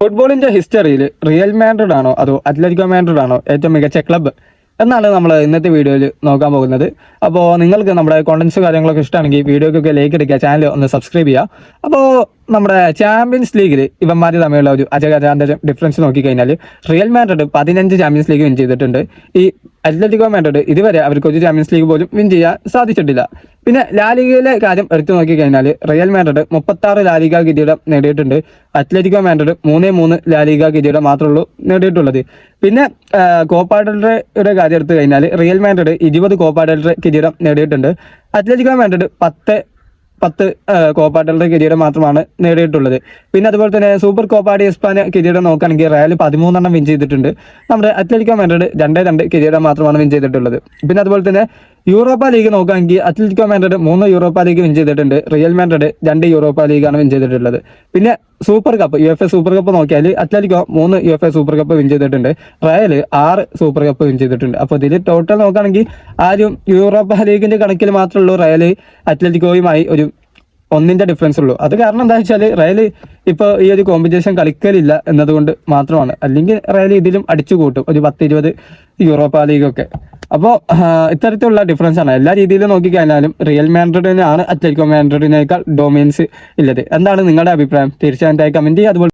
ഫുട്ബോളിന്റെ ഹിസ്റ്ററിയിൽ real Madrid ആണോ അതോ അത്ലറ്റിക്കോ മാഡ്രിഡ് ആണോ ഏറ്റവും മികച്ച ക്ലബ്ബ് എന്നാണ് നമ്മൾ ഇന്നത്തെ വീഡിയോയിൽ നോക്കാൻ പോകുന്നത്. അപ്പോൾ നിങ്ങൾക്ക് നമ്മുടെ കോണ്ടന്റ്സ് കാര്യങ്ങളൊക്കെ ഇഷ്ടമാണെങ്കിൽ വീഡിയോക്കൊക്കെ ലൈക്ക് അടിക്കുക, ചാനൽ ഒന്ന് സബ്സ്ക്രൈബ് ചെയ്യുക. അപ്പോൾ നമ്മുടെ ചാമ്പ്യൻസ് ലീഗിൽ ഇവന്മാർ തമ്മിലുള്ള ഒരു അജഗജാന്റെ ഡിഫറൻസ് നോക്കിക്കഴിഞ്ഞാൽ real Madrid 15 champions league win ചെയ്തിട്ടുണ്ട്. ഈ അത്ലറ്റിക്കോ മാഡ്രിഡ് ഇതുവരെ അവർക്ക് ഒരു ചാമ്പ്യൻസ് ലീഗ് പോലും വിൻ ചെയ്യാൻ സാധിച്ചിട്ടില്ല. പിന്നെ ലാലിഗയിലെ കാര്യം എടുത്തു നോക്കിക്കഴിഞ്ഞാൽ റിയൽ മാഡ്രിഡ് 36 ലാലിഗ കിരീടം നേടിയിട്ടുണ്ട്. അത്ലറ്റിക്കോ മാഡ്രിഡ് 3 ലാലിഗ കിരീടം മാത്രമേ നേടിയിട്ടുള്ളത്. പിന്നെ കോപ്പ ഡെൽറേയുടെ കാര്യം എടുത്തു കഴിഞ്ഞാൽ റിയൽ മാഡ്രിഡ് 20 കോപ്പ ഡെൽറേ കിരീടം നേടിയിട്ടുണ്ട്. അത്ലറ്റിക്കോ മാഡ്രിഡ് 10 കോപ്പ ഡെൽറേ കിരീടം മാത്രമാണ് നേടിയിട്ടുള്ളത്. പിന്നെ അതുപോലെ തന്നെ സൂപ്പർ കോപ്പ ഡി എസ്പാന കിരീടം നോക്കുകയാണെങ്കിൽ റയൽ 13 വിൻ ചെയ്തിട്ടുണ്ട്. നമ്മുടെ അത്ലറ്റിക്കോ മാഡ്രിഡ് 2 കിരീടം മാത്രമാണ് വിൻ ചെയ്തിട്ടുള്ളത്. പിന്നെ അതുപോലെ തന്നെ യൂറോപ്പ ലീഗ് നോക്കുകയാണെങ്കിൽ Atletico Madrid 3 Europa league win ചെയ്തിട്ടുണ്ട്. റിയൽ മാഡ്രിഡ് 2 യൂറോപ്പ ലീഗാണ് വിൻ ചെയ്തിട്ടുള്ളത്. പിന്നെ super cup UEFA super cup നോക്കിയാൽ Atletico 3 UEFA super cup win ചെയ്തിട്ടുണ്ട്. റയൽ 6 സൂപ്പർ കപ്പ് വിൻ ചെയ്തിട്ടുണ്ട്. അപ്പോൾ ഇതിൽ ടോട്ടൽ നോക്കുകയാണെങ്കിൽ ആരും യൂറോപ്പ ലീഗിന്റെ കണക്കിൽ മാത്രമേ ഉള്ളൂ റയൽ അത്ലറ്റിക്കോയുമായി ഒരു 1 ഡിഫറൻസ് ഉള്ളൂ. അത് കാരണം എന്താ വെച്ചാൽ റയൽ ഇപ്പോൾ ഈ ഒരു കോമ്പറ്റീഷൻ കളിക്കലില്ല എന്നതുകൊണ്ട് മാത്രമാണ്. അല്ലെങ്കിൽ റയൽ ഇതിലും അടിച്ചു കൂട്ടും ഒരു 10-20 യൂറോപ്പ ലീഗൊക്കെ. അപ്പോൾ ഇത്തരത്തിലുള്ള ഡിഫറൻസ് ആണ്. എല്ലാ രീതിയിലും നോക്കിക്കഴിഞ്ഞാലും റിയൽ മാഡ്രിഡിനാണ് അത്ലറ്റിക്കോ മാഡ്രിഡിനേക്കാൾ ഡൊമിനൻസ് ഉള്ളത്. എന്താണ് നിങ്ങളുടെ അഭിപ്രായം? തീർച്ചയായും കമന്റ് ചെയ്യുക. അതുപോലെ